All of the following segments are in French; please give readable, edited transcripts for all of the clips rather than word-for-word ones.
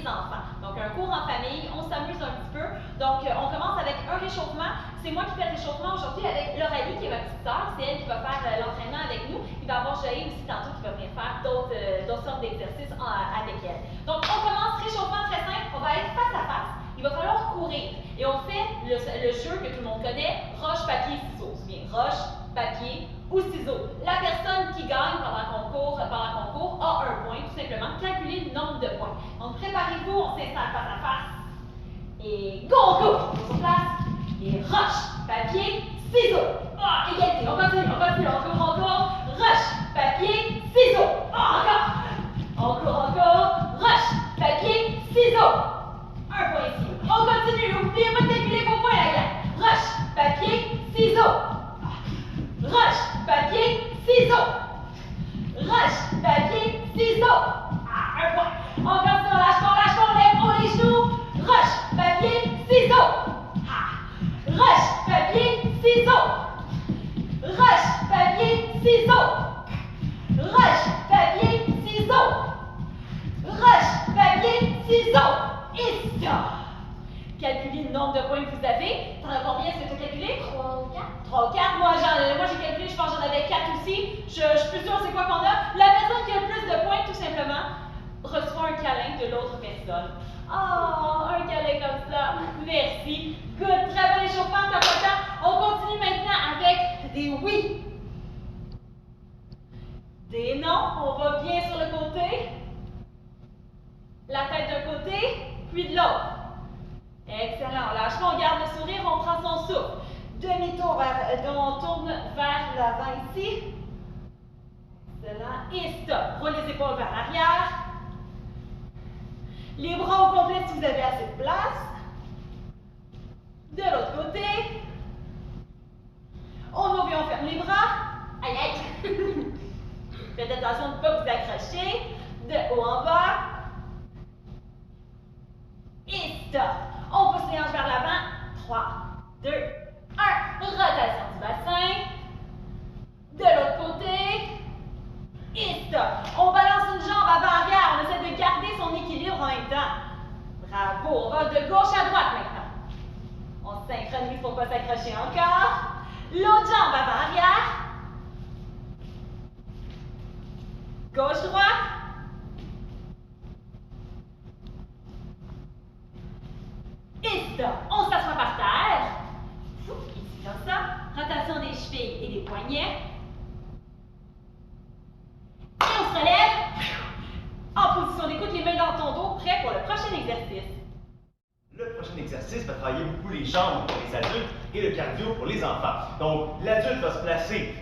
enfants. Donc, un cours en famille, on s'amuse un petit peu. Donc, on commence avec un réchauffement. C'est moi qui fais le réchauffement aujourd'hui avec Lauralie, qui est ma petite sœur. C'est elle qui va faire l'entraînement avec nous. Il va y avoir Joël aussi tantôt qui va venir faire d'autres sortes d'exercices avec elle. Donc, on commence réchauffement très simple. On va être face à face. Il va falloir courir. Et on fait le jeu que tout le monde connaît, roche, papier, ciseaux. Bien, roche, papier ou ciseaux. La personne qui gagne pendant qu'on court a un point, tout simplement. Calculer le nombre de points. Donc, préparez-vous, on s'installe face à face. Et go, go! On se place. Et roche, papier, ciseaux. Ah, égalité. On continue, on court. Roche, papier, ciseaux. Ah, encore. On court. Roche, papier, ciseaux. Un point ici. On continue. N'oubliez pas de calculer vos points, la gang. Roche, papier, ciseaux. Roche, papier, ciseaux. Roche, papier, ciseaux. Ah, un point. On continue, on lâche pas, on lève les genoux. Roche, papier, ciseaux. Ah. Roche, papier, ciseaux. Roche, papier, ciseaux. Roche, papier, ciseaux. Roche, papier, ciseaux. Et stop! Calculez le nombre de points que vous avez. T'en as combien? Est-ce que tu as calculé? 3 ou 4. 3 ou 4. Moi, j'ai calculé, je pense que j'en avais 4 aussi. Je suis plus sûre c'est quoi qu'on a. La personne qui a le plus de points, tout simplement, reçoit un câlin de l'autre personne. Oh, un câlin comme ça. Merci. Good. Très bon échauffement, t'as pas le temps. On continue maintenant avec des oui. Des non. On va bien sur le côté. La tête d'un côté, puis de l'autre. Excellent. Lâche pas, on garde le sourire, on prend son souffle. Demi-tour, on tourne vers l'avant ici. Excellent. Et stop. Roule les épaules vers l'arrière. Les bras au complet si vous avez assez de place. De l'autre côté. On ouvre et on ferme les bras. Aïe, aïe. Faites attention de ne pas vous accrocher. De haut en bas. Et stop. On pousse les hanches vers l'avant. 3, 2, 1. Rotation du bassin. De l'autre côté. Et stop. On balance une jambe avant-arrière. On essaie de garder son équilibre en même temps. Bravo. On va de gauche à droite maintenant. On se synchronise pour ne pas s'accrocher encore. L'autre jambe avant-arrière. Gauche-droite. Et stop. On s'assoit par terre. Ici comme ça. Rotation des chevilles et des poignets. Et on se relève. En position d'écoute, les mains dans ton dos, prêt pour le prochain exercice. Le prochain exercice va travailler beaucoup les jambes pour les adultes et le cardio pour les enfants. Donc, l'adulte va se placer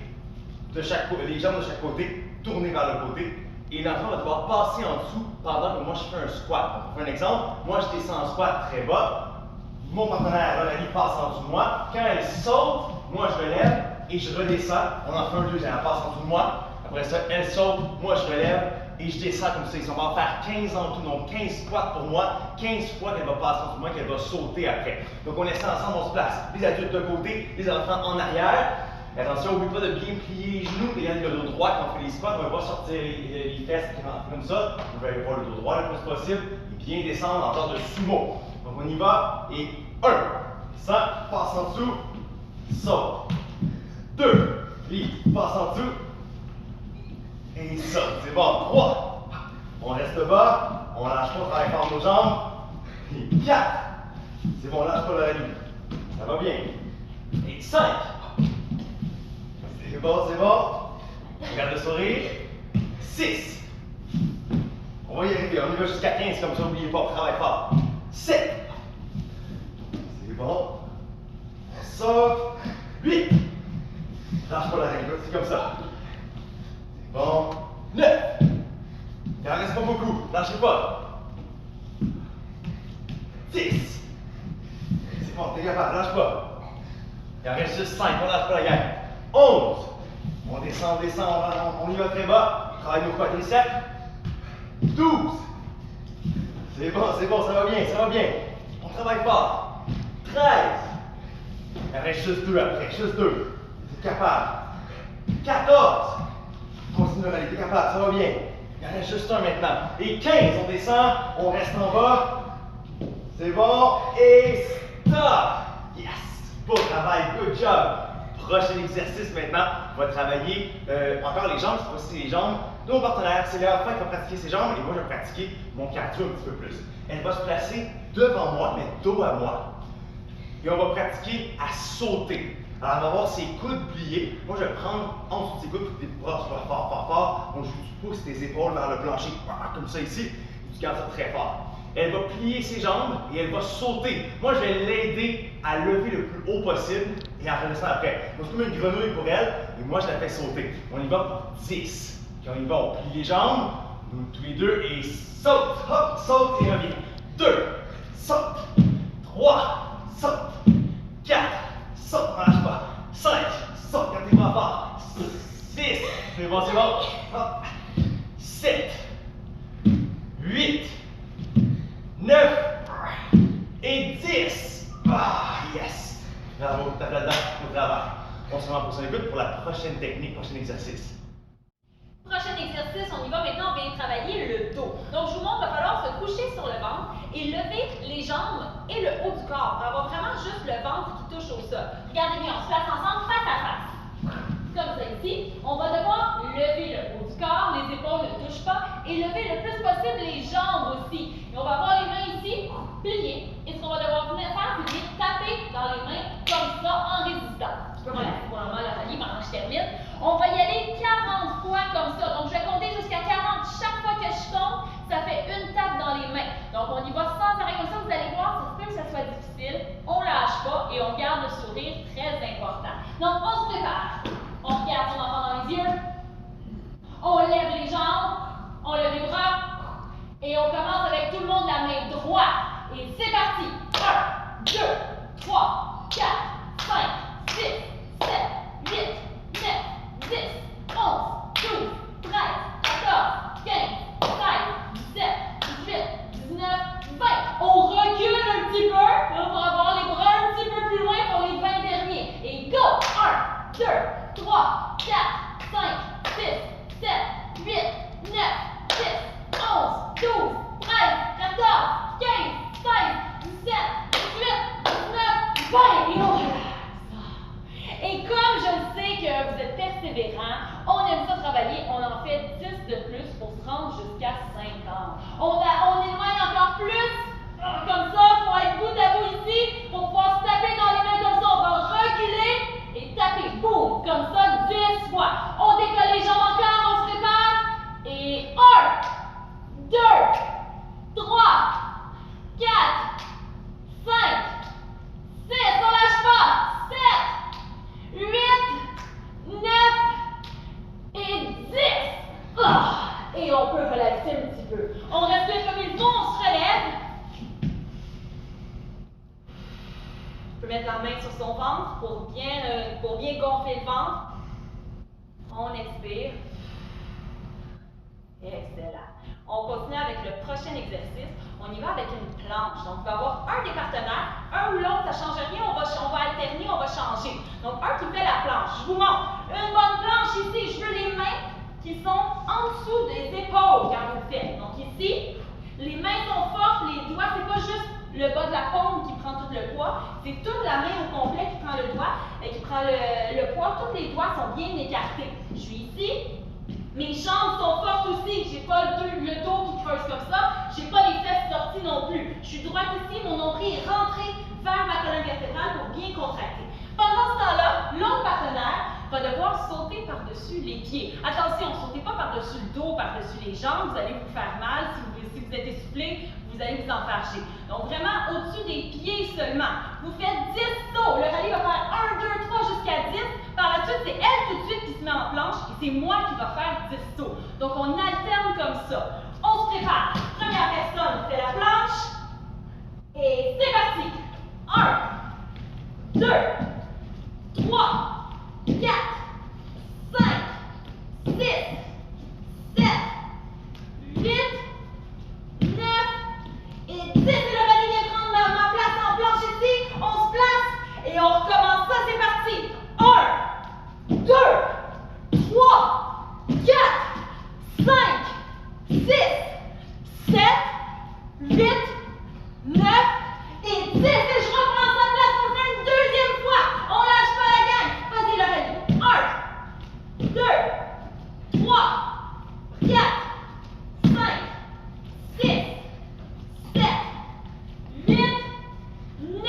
les jambes de chaque côté, tourner vers le côté. Et l'enfant va devoir passer en dessous pendant que moi je fais un squat. Pour un exemple, moi je descends en squat très bas. Mon partenaire, Lauralie, passe en dessous de moi. Quand elle saute, moi je relève et je redescends. On en fait un deuxième, elle passe en dessous de moi. Après ça, elle saute, moi je relève et je descends comme ça. On va faire 15 en tout, donc 15 squats pour moi, 15 fois qu'elle va passer en dessous de moi, qu'elle va sauter après. Donc on essaie ensemble, on se place. Les adultes d'un côté, les enfants en arrière. Attention, n'oublie pas de bien plier les genoux. Regardez le dos droit quand on fait les squats, on va pas sortir les fesses comme ça. On va aller voir le dos droit le plus possible et bien descendre en genre de sumo. Donc on y va et 1, ça, passe en dessous, saute. 2, passe en dessous et saute. C'est bon. 3, on reste bas, on lâche pas, on travaille fort nos jambes. Et 4, c'est bon, on lâche pas la ligne. Ça va bien. Et 5. C'est bon, c'est bon. Regarde le sourire. 6. On va y arriver, on y va jusqu'à 15 comme ça, n'oubliez pas, on travaille fort. 7. C'est bon. On saute. 8. Lâche pas la règle, c'est comme ça. C'est bon. 9. Il en reste pas beaucoup, lâchez pas. 10. C'est bon, t'es capable, lâche pas. Il en reste juste 5, on lâche pas la gang. 11. On descend, on y va très bas. On travaille nos quadriceps. 12. C'est bon, ça va bien, ça va bien. On travaille fort. 13. Il reste juste 2 après, juste 2. T'es capable. 14. Continue à aller, t'es capable, ça va bien. Il y en a juste un maintenant. Et 15, on descend, on reste en bas. C'est bon. Et stop. Yes. Beau travail, good job. Prochain exercice maintenant, on va travailler encore les jambes, cette fois-ci les jambes de mon partenaire. C'est Léa qui va pratiquer ses jambes et moi je vais pratiquer mon cardio un petit peu plus. Elle va se placer devant moi, mais dos à moi. Et on va pratiquer à sauter. Alors, on va avoir ses coudes pliés. Moi, je vais prendre en dessous de ses coudes pour que tes bras soient fort, fort, fort. Donc, je pousse tes épaules vers le plancher, comme ça ici. Tu gardes ça très fort. Elle va plier ses jambes et elle va sauter. Moi, je vais l'aider à lever le plus haut possible et à redescendre après. Donc, c'est comme une grenouille pour elle et moi, je la fais sauter. On y va pour 10. Puis on y va, on plie les jambes, nous tous les deux et saute, hop, saute et revient. 2, saute. 3, saute. 4, saute, on lâche pas. 5, saute, quand tes bras forts. 6, c'est bon, c'est bon. Hop. 7, 8, 9 et 10. Ah, yes. Bravo, tape là-dedans, au travail. On se rend pour ça pour la prochaine technique, prochain exercice. Prochain exercice, on y va maintenant, on vient travailler le dos. Donc, je vous montre, il va falloir se coucher sur le ventre et lever les jambes et le haut du corps. On va avoir vraiment juste le ventre qui touche au sol. Regardez bien, on se place ensemble face à face. Comme ça ici. On va devoir lever le haut du corps, les épaules ne touchent pas et lever le plus possible les jambes aussi. Et on va avoir les mains ici, pliées. Et ce qu'on va devoir venir faire, c'est venir taper dans les mains comme ça en résistant. Je peux relaxer pour le moment la rallye pendant que je termine. On va y aller 40 fois comme ça. Donc, je vais compter jusqu'à 40. Chaque fois que je compte, ça fait une tape dans les mains. Donc, on y va sans arrêt comme ça. Vous allez voir, ça se peut que ça soit difficile. On ne lâche pas et on garde le sourire, très important. Donc, on se prépare. On regarde son enfant dans les yeux. On lève les jambes. On lève les bras. Et on commence avec tout le monde la main droite. Et c'est parti. 1, 2, 3, 4, 5, 6, 7, 8, 9, 10, 11, 12, 13, 14, 15, 16, 17, 18, 19, 20. On recule un petit peu pour avoir les bras un petit peu plus loin pour les 20 derniers. Et go! 1, 2, 3, 4, 5, 6, 7, 8, 9, 10, 11, 12, 13, 14, 15, 16, 17, 18, 19, 20. Et on relaxe. Et comme je le sais que vous êtes persévérants, on aime ça travailler, on en fait 10 de plus pour se rendre jusqu'à 50. On éloigne encore plus, comme ça, il faut être bout à bout ici, pour pouvoir se taper dans les mains comme ça. On va reculer et taper, boum, comme ça, 10 fois. On décolle les jambes encore, on se prépare. Et 1, 2, 3, 4, 5, 6, on lâche pas, 7, 8, 9 et 10. Et on peut relaxer un petit peu. On respire comme il faut, on se relève. On peut mettre la main sur son ventre pour bien gonfler le ventre. On expire. Excellent. On continue avec le prochain exercice. On y va avec une planche. Donc, il va y avoir un des partenaires, un ou l'autre, ça ne change rien, on va alterner, on va changer. Donc, un qui fait la planche. Je vous montre. Une bonne planche ici. Je veux les mains qui sont en dessous des épaules quand vous le faites. Donc, ici, les mains sont fortes, les doigts, c'est pas juste le bas de la paume qui prend tout le poids, c'est toute la main au complet qui prend le doigt et qui prend le poids. Tous les doigts sont bien écartés. Je suis ici. Mes jambes sont fortes aussi, j'ai pas le dos qui creuse comme ça, j'ai pas les fesses sorties non plus. Je suis droite ici, mon nombril est rentré vers ma colonne vertébrale pour bien contracter. Pendant ce temps-là, l'autre partenaire va devoir sauter par-dessus les pieds. Attention, sautez pas par-dessus le dos, par-dessus les jambes, vous allez vous faire mal. Si vous êtes essoufflé, vous allez vous enfarger. Donc vraiment au-dessus des pieds seulement. Vous faites 10 sauts. Le rallye va faire 1, 2, 3 jusqu'à 10. Par la suite, c'est elle tout de suite qui se met en planche et c'est moi qui va faire 10 sauts. Donc on alterne comme ça. On se prépare. Première personne fait la planche. Et c'est parti. 1, 2, 3, 4, 5, 6, 7, 8, 9 et 10. Et le rallye vient prendre ma place en planche ici. On se place et on recommence ça. C'est parti. 1, 2, 3, 4, 5, 6, 7, 8, 9, 10. 3, 4, 5, 6, 7, 8, 9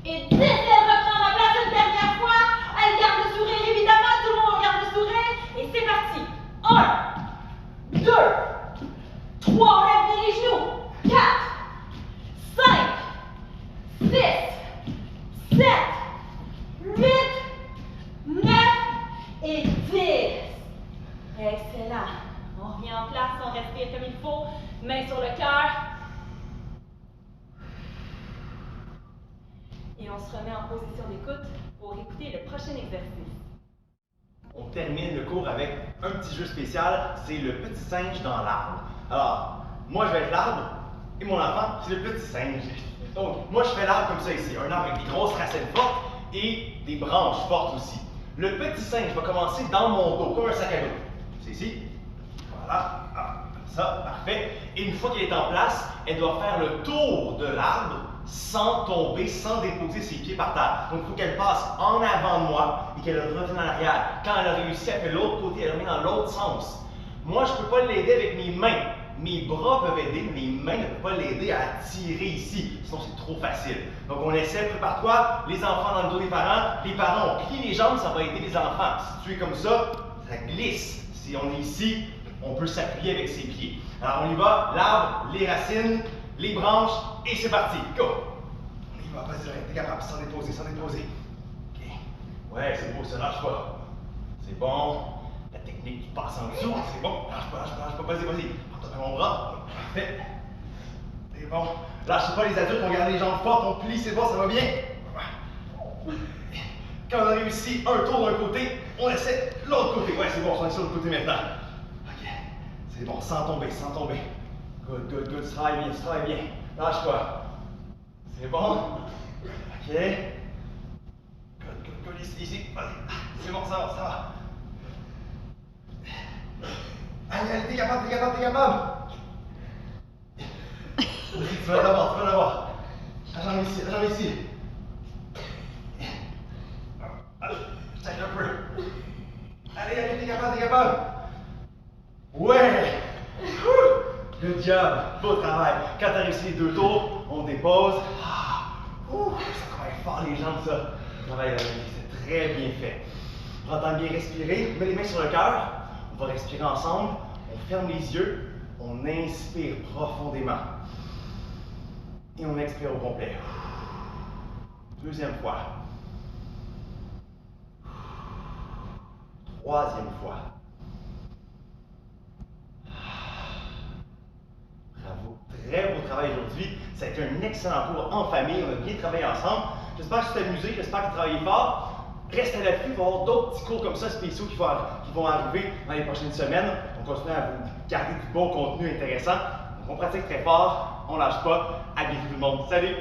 et 10. Elle reprend la place une dernière fois. Elle garde le sourire, évidemment. Tout le monde garde le sourire. Et c'est parti. 1, 2, 3. On lève bien les genoux. 4, 5, 6, 7, 8, 9 et 10. Excellent. On revient en place, on respire comme il faut. Main sur le cœur. Et on se remet en position d'écoute pour écouter le prochain exercice. On termine le cours avec un petit jeu spécial, c'est le petit singe dans l'arbre. Alors, moi je vais être l'arbre et mon enfant c'est le petit singe. Donc, moi je fais l'arbre comme ça ici, un arbre avec des grosses racines fortes et des branches fortes aussi. Le petit singe va commencer dans mon dos, comme un sac à dos. C'est ici. Voilà. Ah, comme ça, parfait. Et une fois qu'elle est en place, elle doit faire le tour de l'arbre sans tomber, sans déposer ses pieds par terre. Donc, il faut qu'elle passe en avant de moi et qu'elle revienne en arrière. Quand elle a réussi, elle fait l'autre côté, elle revient dans l'autre sens. Moi, je ne peux pas l'aider avec mes mains. Mes bras peuvent aider, mes mains ne peuvent pas l'aider à tirer ici, sinon c'est trop facile. Donc on essaie, prépare-toi, les enfants dans le dos des parents, les parents on plie les jambes, ça va aider les enfants. Si tu es comme ça glisse. Si on est ici, on peut s'appuyer avec ses pieds. Alors on y va, l'arbre, les racines, les branches, et c'est parti, go! On y va, vas-y, t'es capable, sans déposer, sans déposer. Ok, ouais, c'est beau, ça lâche pas. C'est bon. La technique qui passe en dessous, c'est bon. Lâche pas, lâche pas, lâche pas. Vas-y, vas-y. Prends-toi mon bras. Parfait. C'est bon. Lâche pas les adultes, on garde les jambes fortes, on plie, c'est bon, ça va bien. Quand on a réussi un tour d'un côté, on essaie l'autre côté. Ouais, c'est bon, on est sur l'autre côté maintenant. Ok. C'est bon, sans tomber, sans tomber. Good, good, good. Tu travailles bien, tu travailles bien. Lâche pas. C'est bon. Ok. Good, good, good. Ici, ici. Vas-y. C'est bon, ça va, ça va. Allez, allez, t'es capable, t'es capable, t'es capable! Tu vas l'avoir, tu vas l'avoir. La jambe ici, la jambe ici. Tac un peu. Allez, allez, t'es capable, t'es capable. Ouais! Good job, beau travail. Quand t'as réussi les 2 tours, on dépose. Ça travaille fort les jambes, ça. Le travail c'est très bien fait. Prends-toi bien respirer, mets les mains sur le cœur. On va respirer ensemble, on ferme les yeux, on inspire profondément. Et on expire au complet. Deuxième fois. Troisième fois. Bravo. Très beau travail aujourd'hui. Ça a été un excellent cours en famille. On a bien travaillé ensemble. J'espère que tu t'es amusé, j'espère que tu as travaillé fort. Reste à l'affût, il va y avoir d'autres petits cours comme ça spéciaux qui vont arriver dans les prochaines semaines. On continue à vous garder du bon contenu intéressant. Donc on pratique très fort, on lâche pas. À bientôt tout le monde. Salut!